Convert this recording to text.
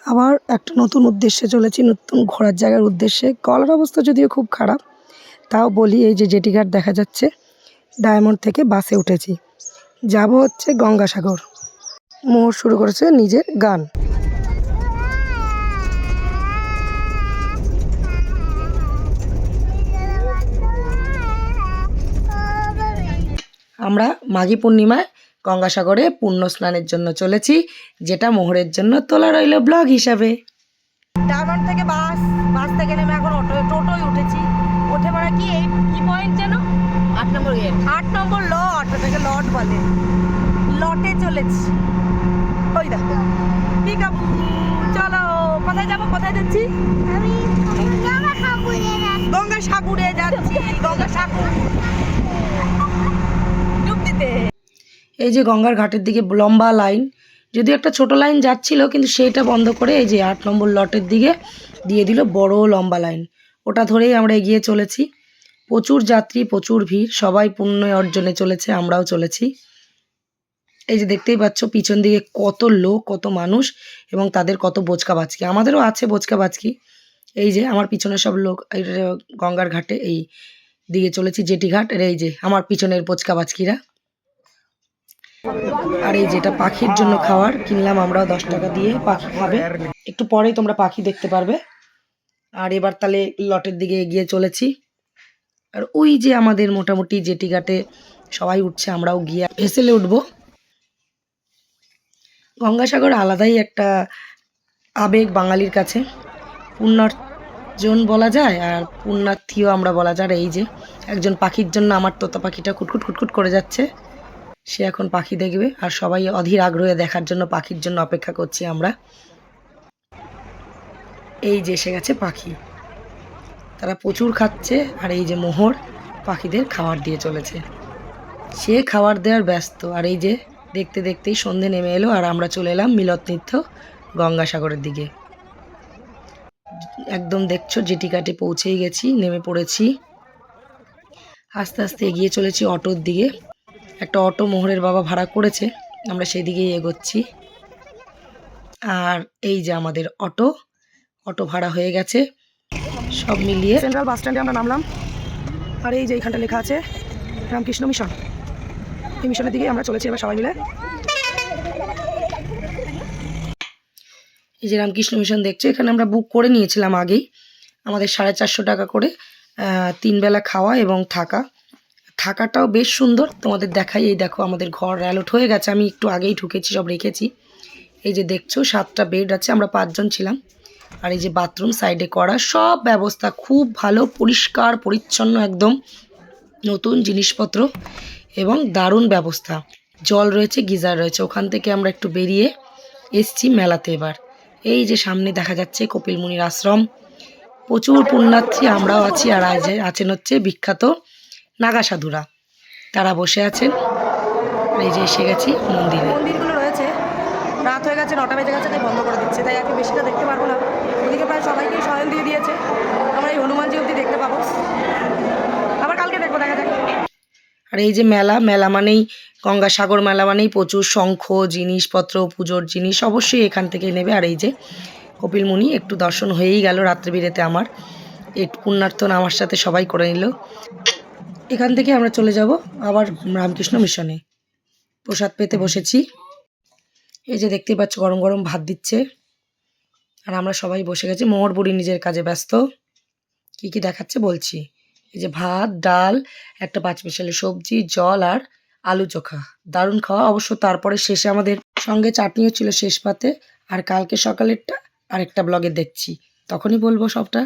আবার একটা নতুন উদ্দেশ্যে চলেছি, নতুন ঘোরার জায়গার উদ্দেশ্যে। কলার অবস্থা যদিও খুব খারাপ, তাও বলি এই যে জেটিঘাট দেখা যাচ্ছে, ডায়মন্ড থেকে বাসে উঠেছি, যাব হচ্ছে গঙ্গাসাগর। মোহর শুরু করেছে নিজের গান। আমরা মাঘী পূর্ণিমায় গঙ্গাসাগরে পুণ্য স্নানের জন্য চলেছি, যেটা মোহরের জন্য তোলা রইল ব্লগ হিসাবে। ডায়মন্ড থেকে বাস থেকে নেমে এখন টোটোয় উঠেছি। উঠে পড়া কি এই কি পয়েন্ট যেন 8 নম্বর গেট, 8 নম্বর লট, ওটাকে লট বলে। লটে চলেছি। ওই দেখো ঠিক আছে, চলো কোথায় যাবো, কোথায় যাচ্ছি? আমি গঙ্গাসাগরে যাচ্ছি। গঙ্গাসাগর ডুব দিতে। এই যে গঙ্গার ঘাটের দিকে লম্বা লাইন, যদিও একটা ছোট লাইন যাচ্ছিল, কিন্তু সেইটা বন্ধ করে এই যে 8 নম্বর লটের দিকে দিয়ে দিল বড় লম্বা লাইন। ওটা ধরেই আমরা এগিয়ে চলেছি। প্রচুর যাত্রী, প্রচুর ভিড়, সবাই পুণ্য অর্জনে চলেছে, আমরাও চলেছি। এই যে দেখতেই পাচ্ছ পিছন দিকে কত লোক, কত মানুষ, এবং তাদের কত বোচকা বাচকি। আমাদেরও আছে বোচকা বাচকি। এই যে আমার পিছনে সব লোক গঙ্গার ঘাটে এই দিকে চলেছি, জেটিঘাট। আর এই যে আমার পিছনের বোচকা বাচকিরা। আর এই যেটা পাখির জন্য খাবার কিনলাম আমরাও 10 টাকা দিয়ে, পাখি খাবে। একটু পরেই তোমরা পাখি দেখতে পারবে। আর এবার তাহলে লটের দিকে এগিয়ে চলেছি। আর ওই যে আমাদের মোটামুটি জেটিঘাটে সবাই উঠছে, আমরাও গিয়ে ভেসেলে উঠবো। গঙ্গাসাগর আলাদাই একটা আবেগ বাঙালির কাছে, পুণ্যার্জন বলা যায় আর পুণ্যার্থীও আমরা বলা যায়। আর এই যে একজন পাখির জন্য আমার তোতা পাখিটা খুটখুট খুটখুট করে যাচ্ছে, সে এখন পাখি দেখবে। আর সবাই অধীর আগ্রহে দেখার জন্য পাখির জন্য অপেক্ষা করছি আমরা। এই যে এসে গেছে পাখি, তারা প্রচুর খাচ্ছে। আর এই যে মোহর পাখিদের খাবার দিয়ে চলেছে, সে খাবার দেওয়ার ব্যস্ত। আর এই যে দেখতে দেখতেই সন্ধে নেমে এলো, আর আমরা চলে এলাম মিলত নৃত্য গঙ্গাসাগরের দিকে। একদম দেখছো জেটিঘাটে পৌঁছেই গেছি, নেমে পড়েছি। আস্তে আস্তে এগিয়ে চলেছি অটোর দিকে। একটা অটো মোহরের বাবা ভাড়া করেছে, আমরা সেই দিকেই এগোচ্ছি। আর এই যে আমাদের অটো ভাড়া হয়ে গেছে। সব মিলিয়ে সেন্ট্রাল বাস স্ট্যান্ডে আমরা নামলাম। আর এই যে এইখানটা লেখা আছে রামকৃষ্ণ মিশন, এই মিশনের দিকে আমরা চলেছি এবার সবাই মিলে। এই যে রামকৃষ্ণ মিশন দেখছো, এখানে আমরা বুক করে নিয়েছিলাম আগেই। আমাদের 450 টাকা করে 3 বেলা খাওয়া এবং থাকাটাও বেশ সুন্দর। তোমাদের দেখাই, এই দেখো আমাদের ঘর অ্যালট হয়ে গেছে, আমি একটু আগেই ঢুকেছি, সব রেখেছি। এই যে দেখছো 7টা বেড আছে, আমরা 5 জন ছিলাম। আর এই যে বাথরুম সাইডে করা, সব ব্যবস্থা খুব ভালো, পরিষ্কার পরিচ্ছন্ন, একদম নতুন জিনিসপত্র এবং দারুণ ব্যবস্থা। জল রয়েছে, গিজার রয়েছে। ওখান থেকে আমরা একটু বেরিয়ে এসছি মেলাতে। এবার এই যে সামনে দেখা যাচ্ছে কপিল মুনির আশ্রম, প্রচুর পুণ্যার্থী, আমরাও আছি। আর আছেন হচ্ছে বিখ্যাত নাগা সাধুরা, তারা বসে আছেন। এই যে এসে গেছি মন্দিরগুলো রয়েছে। রাত হয়ে গেছে, 9টা বেজে গেছে, তাই বন্ধ করে দিচ্ছে, তাই আজকে বেশিটা দেখতে পারবো না। ওদিকে প্রায় সবাইকে শয়ন দিয়ে দিয়েছে, আমরা এই হনুমানজি অবধি দেখতে পাবো, আবার কালকে দেখবো, দেখা যাক। আর এই যে মেলা মানেই গঙ্গাসাগর, মেলা মানেই প্রচুর শঙ্খ, জিনিসপত্র, পুজোর জিনিস অবশ্যই এখান থেকে নেবে। আর এই যে কপিল মুনি একটু দর্শন হয়েই গেল রাত্রে বিরেতে, আমার একটু পুণ্যার্থন আমার সাথে সবাই করে নিল। এখান থেকে আমরা চলে যাব আবার রামকৃষ্ণ মিশনে, প্রসাদ পেতে বসেছি। এই যে দেখতে পাচ্ছ গরম গরম ভাত দিচ্ছে, আর আমরা সবাই বসে গেছি। মোহর বুড়ি নিজের কাজে ব্যস্ত, কি কি দেখাচ্ছে বলছি। এই যে ভাত, ডাল, একটা 5 মিশালি সবজি, জল আর আলু চোখা, দারুণ খাওয়া। অবশ্য তারপরে শেষে আমাদের সঙ্গে চাটনিও ছিল শেষ পাতে। আর কালকে সকালেরটা আরেকটা ব্লগে দেখছি, তখনই বলবো সবটা।